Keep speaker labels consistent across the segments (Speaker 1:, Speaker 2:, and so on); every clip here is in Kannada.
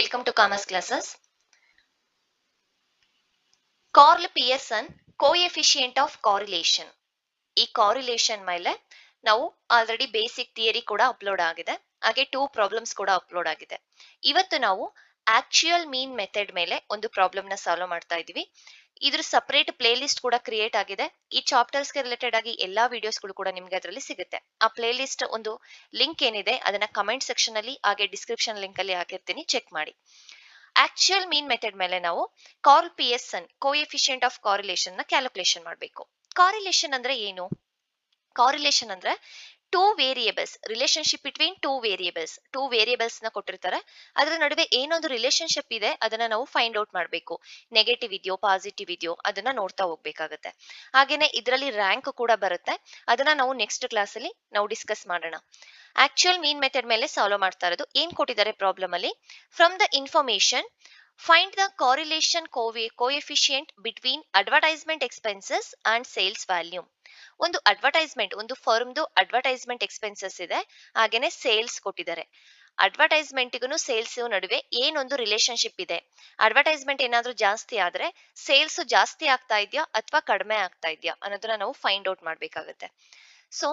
Speaker 1: Welcome to Kama's classes. Karl Pearson coefficient of correlation. ಈ ಕಾರಿಲೇಷನ್ ಮೇಲೆ ನಾವು ಆಲ್ರೆಡಿ ಬೇಸಿಕ್ ಥಿಯರಿ ಕೂಡ ಅಪ್ಲೋಡ್ ಆಗಿದೆ, ಹಾಗೆ 2 ಪ್ರಾಬ್ಲಮ್ಸ್ ಕೂಡ ಅಪ್ಲೋಡ್ ಆಗಿದೆ. ಇವತ್ತು ನಾವು ಆಕ್ಚುಯಲ್ ಮೀನ್ ಮೆಥಡ್ ಮೇಲೆ ಒಂದು ಪ್ರಾಬ್ಲಮ್ ನ ಸಾಲ್ವ್ ಮಾಡ್ತಾ ಇದೀವಿ. ಇದ್ರ ಸಪರೇಟ್ ಪ್ಲೇ ಲಿಸ್ಟ್ ಕೂಡ ಕ್ರಿಯೇಟ್ ಆಗಿದೆ. ಈ ಚಾಪ್ಟರ್ಸ್ ಗೆ ರಿಲೇಟೆಡ್ ಆಗಿ ಎಲ್ಲಾ ವಿಡಿಯೋಸ್ಗಳು ಕೂಡ ನಿಮ್ಗೆ ಅದರಲ್ಲಿ ಸಿಗುತ್ತೆ. ಆ ಪ್ಲೇ ಲಿಸ್ಟ್ ಒಂದು ಲಿಂಕ್ ಏನಿದೆ ಅದನ್ನ ಕಮೆಂಟ್ ಸೆಕ್ಷನ್ ಅಲ್ಲಿ ಹಾಗೆ ಡಿಸ್ಕ್ರಿಪ್ಷನ್ ಲಿಂಕ್ ಅಲ್ಲಿ ಹಾಕಿರ್ತೀನಿ, ಚೆಕ್ ಮಾಡಿ. ಆಕ್ಚುಯಲ್ ಮೀನ್ ಮೆಥಡ್ ಮೇಲೆ ನಾವು Karl Pearson coefficient of correlation ನ ಕ್ಯಾಲ್ಕುಲೇಷನ್ ಮಾಡಬೇಕು. ಕಾರಿಲೇಷನ್ ಅಂದ್ರೆ ಏನು? ಕಾರಿಲೇಷನ್ ಅಂದ್ರೆ two variables, relationship between two variables ನ ಕೊಟ್ಟಿರ್ತಾರೆ, ಅದರ ನಡುವೆ ಏನೊಂದು ರಿಲೇಶನ್ಶಿಪ್ ಇದೆ ಅದನ್ನ ನಾವು ಫೈಂಡ್ ಔಟ್ ಮಾಡಬೇಕು. ನೆಗೆಟಿವ್ ಇದೆಯೋ ಪಾಸಿಟಿವ್ ಇದೆಯೋ ಅದನ್ನ ನೋಡ್ತಾ ಹೋಗ್ಬೇಕಾಗತ್ತೆ. ಹಾಗೇನೆ ಇದರಲ್ಲಿ ರ್ಯಾಂಕ್ ಕೂಡ ಬರುತ್ತೆ, ಅದನ್ನ ನಾವು ನೆಕ್ಸ್ಟ್ ಕ್ಲಾಸ್ ಅಲ್ಲಿ ನಾವು ಡಿಸ್ಕಸ್ ಮಾಡೋಣ. ಆಕ್ಚುಯಲ್ ಮೀನ್ ಮೆಥಡ್ ಮೇಲೆ ಸಾಲ್ವ್ ಮಾಡ್ತಾ ಇರೋದು. ಏನ್ ಕೊಟ್ಟಿದ್ದಾರೆ ಪ್ರಾಬ್ಲಮ್ ಅಲ್ಲಿ? From the information find the correlation coefficient between advertisement expenses and sales volume. ಒಂದು ಅಡ್ವರ್ಟೈಸ್ಮೆಂಟ್, ಒಂದು ಫರ್ಮ್ದು ಅಡ್ವರ್ಟೈಸ್ಮೆಂಟ್ ಎಕ್ಸ್ಪೆನ್ಸಸ್ ಇದೆ, ಹಾಗೇನೆ ಸೇಲ್ಸ್ ಕೊಟ್ಟಿದ್ದಾರೆ. ಅಡ್ವರ್ಟೈಸ್ಮೆಂಟ್ಗೂ ಸೇಲ್ಸ್ ನಡುವೆ ಏನೊಂದು ರಿಲೇಶನ್ಶಿಪ್ ಇದೆ, ಅಡ್ವರ್ಟೈಸ್ಮೆಂಟ್ ಏನಾದ್ರೂ ಜಾಸ್ತಿ ಆದ್ರೆ ಸೇಲ್ಸ್ ಜಾಸ್ತಿ ಆಗ್ತಾ ಇದೆಯಾ ಅಥವಾ ಕಡಿಮೆ ಆಗ್ತಾ ಇದೆಯಾ ಅನ್ನೋದನ್ನ ನಾವು ಫೈಂಡ್ ಔಟ್ ಮಾಡ್ಬೇಕಾಗುತ್ತೆ. ಸೊ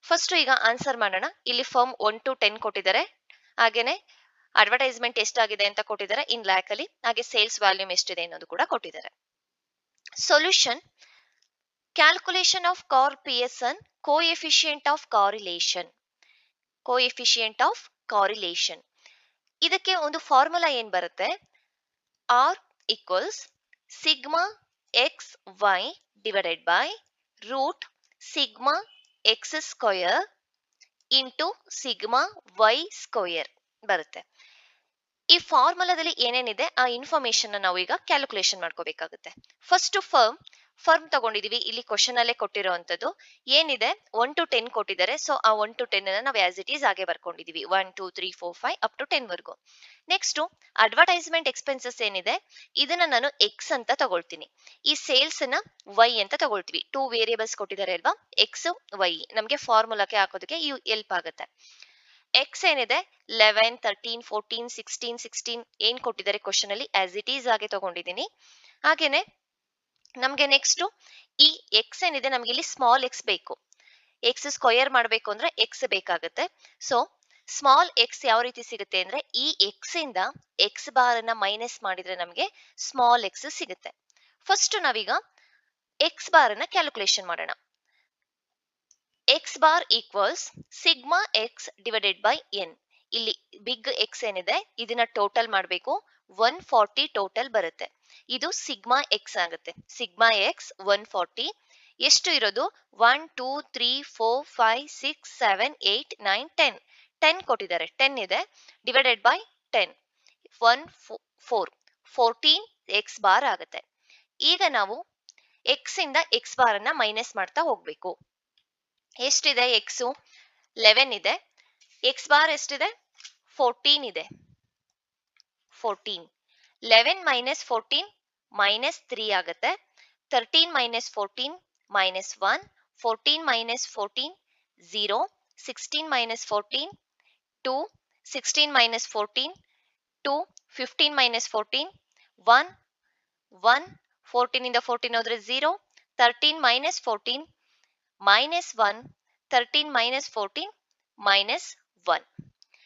Speaker 1: ಫಸ್ಟ್ ಈಗ ಆನ್ಸರ್ ಮಾಡೋಣ. ಇಲ್ಲಿ ಫರ್ಮ್ 1 to 10 ಕೊಟ್ಟಿದ್ದಾರೆ, ಹಾಗೇನೆ ಅಡ್ವರ್ಟೈಸ್ಮೆಂಟ್ ಎಷ್ಟಾಗಿದೆ ಅಂತ ಕೊಟ್ಟಿದ್ದಾರೆ ಇನ್ ಲ್ಯಾಕ್ ಅಲ್ಲಿ, ಹಾಗೆ ಸೇಲ್ಸ್ ವ್ಯಾಲ್ಯೂಮ್ ಎಷ್ಟಿದೆ ಅನ್ನೋದು ಕೂಡ ಕೊಟ್ಟಿದ್ದಾರೆ. Solution: calculation of Karl Pearson coefficient of correlation. ಇದಕ್ಕೆ ಒಂದು ಫಾರ್ಮುಲಾ ಏನ್ ಬರುತ್ತೆ? R equals sigma x y divided by root sigma x square into sigma y square ಬರುತ್ತೆ. ಈ ಫಾರ್ಮುಲಾದಲ್ಲಿ ಏನೇನಿದೆ ಆ ಇನ್ಫಾರ್ಮೇಶನ್ ನಾವು ಈಗ ಕ್ಯಾಲ್ಕುಲೇಷನ್ ಮಾಡ್ಕೋಬೇಕಾಗುತ್ತೆ. ಫಸ್ಟ್ ಫರ್ಮ್ ತಗೊಂಡಿದೀವಿ. ಇಲ್ಲಿ ಕ್ವಶನ್ ಅಲ್ಲೇ ಕೊಟ್ಟಿರುವಂತದ್ದು ಏನಿದೆ 1 to 10 ಕೊಟ್ಟಿದ್ದಾರೆ. ಸೊ ಆ 1 to 10 ನಾವು ಆಸ್ ಇಟ್ ಈಸ್ ಹಾಗೆ ಬರ್ಕೊಂಡಿದೀವಿ, 1 2 3 4 5 ಅಪ್ ಟು 10 ವರ್ಗು. ನೆಕ್ಸ್ಟ್ ಅಡ್ವರ್ಟೈಸ್ಮೆಂಟ್ ಎಕ್ಸ್ಪೆನ್ಸಸ್ ಏನಿದೆ ಇದನ್ನ ನಾನು ಎಕ್ಸ್ ಅಂತ ತಗೊಳ್ತೀನಿ, ಈ ಸೇಲ್ಸ್ ನ ವೈ ಅಂತ ತಗೊಳ್ತೀವಿ. 2 ವೇರಿಯೇಬಲ್ಸ್ ಕೊಟ್ಟಿದ್ದಾರೆ ಅಲ್ವಾ, ಎಕ್ಸ್ ವೈ, ನಮ್ಗೆ ಫಾರ್ಮುಲಾಕ್ಕೆ ಹಾಕೋದಕ್ಕೆ ಹೆಲ್ಪ್ ಆಗುತ್ತೆ. ಎಕ್ಸ್ ಏನಿದೆ 11 13 14 16 ಏನ್ ಕೊಟ್ಟಿದ್ದಾರೆ ಕ್ವಶನ್ ಅಲ್ಲಿ ಆಸ್ ಇಟ್ ಈಸ್ ಹಾಗೆ ತಗೊಂಡಿದ್ದೀನಿ. ಹಾಗೇನೆ ನಮ್ಗೆ ನೆಕ್ಸ್ಟ್ ಈ ಎಕ್ಸ್ ಏನಿದೆ ನಮ್ಗೆ ಇಲ್ಲಿ ಸ್ಮಾಲ್ ಎಕ್ಸ್ ಬೇಕು, ಎಕ್ಸ್ ಸ್ಕ್ವಯರ್ ಮಾಡ್ಬೇಕು ಅಂದ್ರೆ ಎಕ್ಸ್ ಬೇಕಾಗುತ್ತೆ. ಸೊ ಸ್ಮಾಲ್ ಎಕ್ಸ್ ಯಾವ ರೀತಿ ಸಿಗುತ್ತೆ ಅಂದ್ರೆ ಈ ಎಕ್ಸ್ ಇಂದ ಎಕ್ಸ್ ಬಾರ್ ಅನ್ನ ಮೈನಸ್ ಮಾಡಿದ್ರೆ ನಮ್ಗೆ ಸ್ಮಾಲ್ ಎಕ್ಸ್ ಸಿಗುತ್ತೆ. ಫಸ್ಟ್ ನಾವೀಗ ಎಕ್ಸ್ ಬಾರ್ ಅನ್ನ ಕ್ಯಾಲ್ಕುಲೇಷನ್ ಮಾಡೋಣ. X bar equals sigma X divided by N. ಇಲ್ಲಿ ಬಿಗ್ ಎಕ್ಸ್ ಏನಿದೆ ಇದನ್ನ ಟೋಟಲ್ ಮಾಡಬೇಕು, 140 ಟೋಟಲ್ ಬರುತ್ತೆ. ಇದು ಸಿಗ್ಮಾ ಎಕ್ಸ್ ಆಗುತ್ತೆ. ಸಿಗ್ಮಾ ಎಕ್ಸ್ 140 ಎಷ್ಟು ಇರೋದು? 1 2 3 4 5 6 7 8 9 10 10 ಕೊಟ್ಟಿದ್ದಾರೆ, 10 ಇದೆ, ಡಿವೈಡೆಡ್ ಬೈ 10 14 ಎಕ್ಸ್ ಬಾರ್ ಆಗುತ್ತೆ. ಈಗ ನಾವು ಎಕ್ಸ್ ಇಂದ ಎಕ್ಸ್ ಬಾರ್ ಅನ್ನ ಮೈನಸ್ ಮಾಡ್ತಾ ಹೋಗ್ಬೇಕು. ಎಷ್ಟಿದೆ? ಎಕ್ಸ್ 11 ಇದೆ, ಎಕ್ಸ್ ಬಾರ್ ಎಷ್ಟಿದೆ? 14 ಇದೆ. 14 11 ಮೈನಸ್ 14 ಮೈನಸ್ 3 ಆಗುತ್ತೆ. 13 minus 14 minus 1, 14 minus 14 0, 16 minus 14 2, 16 minus 14 2, 15 minus 14 1, 1, 14 ಇಂದ 14 ಹೋದ್ರೆ 0, 13 minus 14 minus 1, 13 minus 14 minus 1.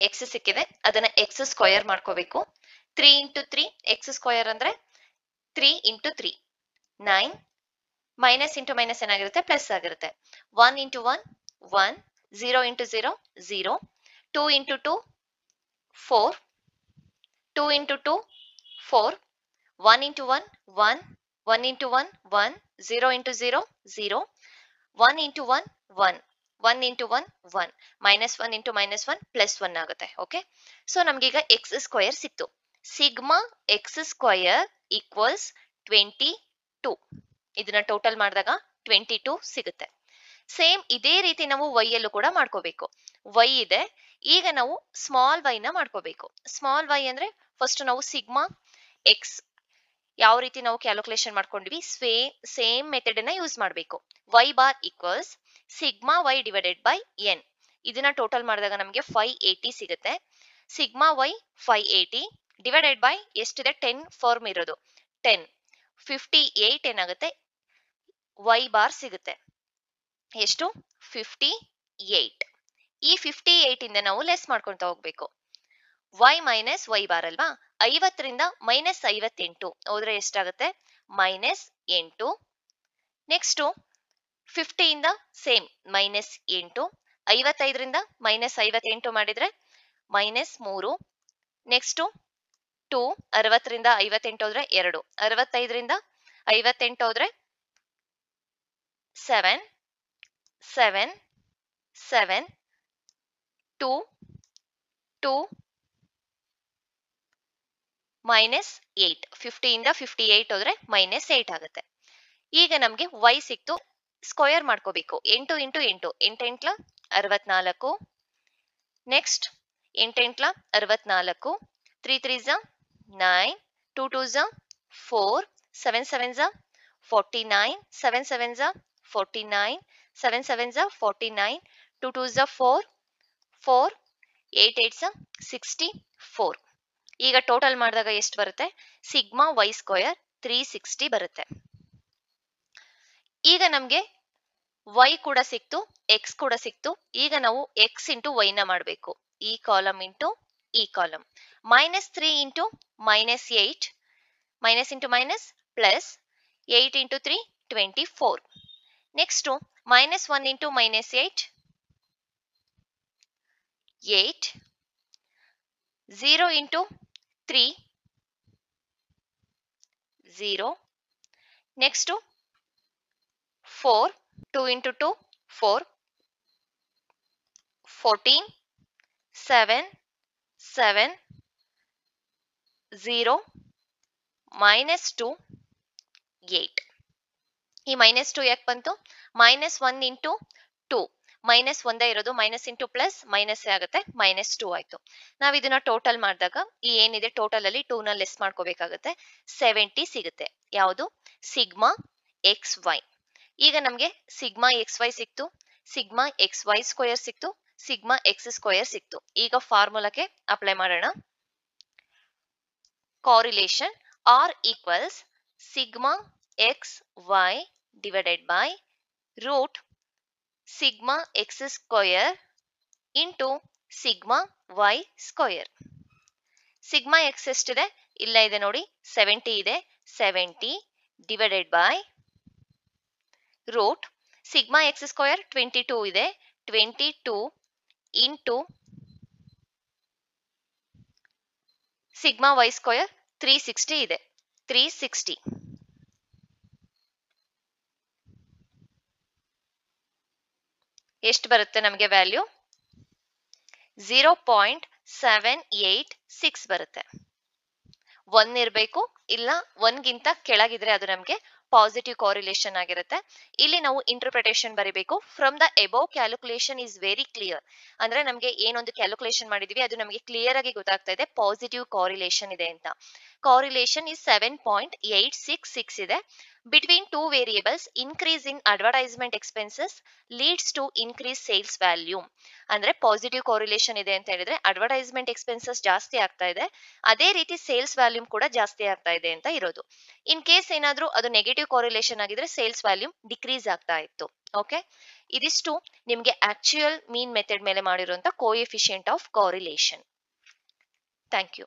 Speaker 1: X ಸಿಕ್ಕಿದೆ, ಅದನ್ನ ಎಕ್ಸ್ ಸ್ಕ್ವಯರ್ ಮಾಡ್ಕೋಬೇಕು. 3 ಇಂಟು 3 ಎಕ್ಸ್ ಸ್ಕ್ವಯರ್ ಅಂದ್ರೆ 3 ಇಂಟು 3 9, ಮೈನಸ್ ಇಂಟು ಮೈನಸ್ ಏನಾಗಿರುತ್ತೆ? ಪ್ಲಸ್ ಆಗಿರುತ್ತೆ. 1 into 1 1, 0 into 0 0, 2 into 2 4, 2 into 2 4, 1 into 1 1, 1 into 1 1, 0 into 0 0, 1 into 1 1, 1 into 1 1, minus 1 into minus 1 plus 1 ಆಗುತ್ತೆ. ಓಕೆ, ಸೊ ನಮ್ಗೀಗ ಎಕ್ಸ್ ಸ್ಕ್ವಯರ್ ಸಿಕ್ತು. Sigma x square equals 22. ಇದನ್ನ ಟೋಟಲ್ ಮಾಡಿದಾಗ 22 ಸಿಗುತ್ತೆ. ಸೇಮ್ ಇದೇ ರೀತಿ ನಾವು ವೈ ಅಲ್ಲೂ ಕೂಡ ಮಾಡ್ಕೋಬೇಕು. ವೈ ಇದೆ, ಈಗ ನಾವು ಸ್ಮಾಲ್ ವೈ ನ ಮಾಡ್ಕೋಬೇಕು. ಸ್ಮಾಲ್ ವೈ ಅಂದ್ರೆ ಫಸ್ಟ್ ನಾವು ಸಿಗ್ಮಾ ಎಕ್ಸ್ ಯಾವ ರೀತಿ ನಾವು ಕ್ಯಾಲ್ಕುಲೇಷನ್ ಮಾಡ್ಕೊಂಡ್ವಿ ಸೇಮ್ ಮೆಥಡ್ ಅನ್ನ ಯೂಸ್ ಮಾಡಬೇಕು. Y bar equals sigma y divided by n. ಇದನ್ನ ಟೋಟಲ್ ಮಾಡಿದಾಗ ನಮಗೆ 580 ಸಿಗುತ್ತೆ. ಸಿಗ್ಮಾ ವೈ 580 ಡಿವೈಡೆಡ್ ಬೈ ಎಷ್ಟಿದೆ 10 ಫಾರ್ಮ್ ಇರೋದು 10 58 ಏನಾಗುತ್ತೆ y ಬಾರ್ ಸಿಗುತ್ತೆ ಎಷ್ಟು 58 ಈ 58 ಇಂದ ನಾವು ಲೆಸ್ ಮಾಡ್ಕೊಂತ ಹೋಗ್ಬೇಕು y ಮೈನಸ್ y ಬಾರ್ ಅಲ್ವಾ 50ರಿಂದ ಮೈನಸ್ 58 ಹೋದ್ರೆ ಎಷ್ಟಾಗುತ್ತೆ ಮೈನಸ್ 8 ನೆಕ್ಸ್ಟ್ 50 ಇಂದ ಸೇಮ್ ಮೈನಸ್ 8 55ರಿಂದ ಮೈನಸ್ 58 ಮಾಡಿದ್ರೆ ಮೈನಸ್ 3 ನೆಕ್ಸ್ಟ್ 2 60ರಿಂದ 58 ಹೋದ್ರೆ 2 65ರಿಂದ 58 ಹೋದ್ರೆ 7 7 7 2 2 ಮೈನಸ್ 8 50 ಇಂದ 58 ಹೋದ್ರೆ ಮೈನಸ್ 8 ಆಗುತ್ತೆ ಈಗ ನಮ್ಗೆ y ಸಿಕ್ತು ಸ್ಕ್ವೇರ್ ಮಾಡ್ಕೋಬೇಕು 8 ಇಂಟು 8 8 ಎಂಟ್ಲ 64 ನೆಕ್ಸ್ಟ್ 8 ಎಂಟ್ಲ 64 3 3 ಝ 9 2 2 ಝ 4 7 7 ಝ 49 7 7 ಝ 49 7 7 ಝ 49 2 2 ಝ 4 4 8 8 ಝ 64 ಈಗ ಟೋಟಲ್ ಮಾಡಿದಾಗ ಎಷ್ಟು ಬರುತ್ತೆ ಸಿಗ್ಮಾ y ಸ್ಕ್ವೇರ್ 360 ಬರುತ್ತೆ ಈಗ ನಮ್ಗೆ y ಕೂಡ ಸಿಕ್ತು x ಕೂಡ ಸಿಕ್ತು ಈಗ ನಾವು x ಇಂಟು y ನ ಮಾಡಬೇಕು ಈ ಕಾಲಮ್ ಇಂಟು ಈ column minus 3 into minus 8 minus into minus plus 8 into 3 24 next minus 1 into minus 8 8 0 into 3 0 next 4 2 into 2 4 14 7 7 0 minus 2 8 ಈ ಮೈನಸ್ 2 ಯಾಕೆ ಬಂತು ಮೈನಸ್ 1 ಇಂಟು 2 ಮೈನಸ್ ಒಂದೇ ಇರೋದು ಮೈನಸ್ ಇಂಟು ಪ್ಲಸ್ ಮೈನಸ್ ಆಗುತ್ತೆ ಮೈನಸ್ 2 ಆಯ್ತು ನಾವು ಇದನ್ನ ಟೋಟಲ್ ಮಾಡಿದಾಗ ಈ ಏನಿದೆ ಟೋಟಲ್ ಅಲ್ಲಿ 2 ನ ಲೆಸ್ ಮಾಡ್ಕೋಬೇಕಾಗುತ್ತೆ 70 ಸಿಗುತ್ತೆ ಯಾವುದು ಸಿಗ್ಮಾ ಎಕ್ಸ್ ವೈ ಈಗ ನಮಗೆ ಸಿಗ್ಮಾ ಎಕ್ಸ್ ವೈ ಸಿಕ್ತು ಸಿಗ್ಮಾ ಎಕ್ಸ್ ವೈ ಸ್ಕ್ವೇರ್ ಸಿಕ್ತು ಸಿಗ್ಮಾ ಎಕ್ಸ್ ಸ್ಕ್ವೇರ್ ಸಿಕ್ತು ಈಗ ಫಾರ್ಮುಲಾಕ್ಕೆ ಅಪ್ಲೈ ಮಾಡೋಣ correlation R equals sigma x y divided by root sigma x square into sigma y square sigma x ಎಷ್ಟಿದೆ ಇಲ್ಲ ಇದೆ ನೋಡಿ 70 ಇದೆ 70 divided by root sigma x square 22 ಇದೆ 22 into sigma y square 360 ಇದೆ 360 ಎಷ್ಟು ಬರುತ್ತೆ ನಮಗೆ ವ್ಯಾಲ್ಯೂ 0.786 ಬರುತ್ತೆ 1 ಇರಬೇಕು ಇಲ್ಲ 1 ಗಿಂತ ಕೆಳಗಿದ್ರೆ ಅದು ನಮಗೆ ಪಾಸಿಟಿವ್ ಕೋರಿಲೇಷನ್ ಆಗಿರುತ್ತೆ ಇಲ್ಲಿ ನಾವು ಇಂಟರ್ಪ್ರಿಟೇಷನ್ ಬರೀಬೇಕು from the above calculation is very clear ಅಂದ್ರೆ ನಮಗೆ ಏನೊಂದು ಕ್ಯಾಲ್ಕುಲೇಷನ್ ಮಾಡಿದೀವಿ ಅದು ನಮಗೆ ಕ್ಲಿಯರ್ ಆಗಿ ಗೊತ್ತಾಗ್ತಾ ಇದೆ ಪಾಸಿಟಿವ್ ಕೋರಿಲೇಷನ್ ಇದೆ ಅಂತ correlation is 7.866 ಇದೆ between two variables increase in advertisement expenses leads to increased sales value ಅಂದ್ರೆ ಪಾಸಿಟಿವ್ ಕೋರಿಲೇಷನ್ ಇದೆ ಅಂತ ಹೇಳಿದ್ರೆ ಅಡ್ವರ್ಟೈಸ್ಮೆಂಟ್ ಎಕ್ಸ್ಪೆನ್ಸಸ್ ಜಾಸ್ತಿ ಆಗ್ತಾ ಇದೆ ಅದೇ ರೀತಿ ಸೇಲ್ಸ್ ವ್ಯಾಲ್ಯೂಮ್ ಕೂಡ ಜಾಸ್ತಿ ಆಗ್ತಾ ಇದೆ ಅಂತ ಇರೋದು ಇನ್ ಕೇಸ್ ಏನಾದ್ರೂ ಅದು ನೆಗೆಟಿವ್ ಕೋರಿಲೇಷನ್ ಆಗಿದ್ರೆ ಸೇಲ್ಸ್ ವ್ಯಾಲ್ಯೂಮ್ ಡಿಕ್ರೀಸ್ ಆಗ್ತಾ ಇತ್ತು ಓಕೆ ಇದಿಷ್ಟು ನಿಮಗೆ ಆಕ್ಚುಯಲ್ ಮೀನ್ ಮೆಥಡ್ ಮೇಲೆ ಮಾಡಿರುವಂತ coefficient of correlation thank you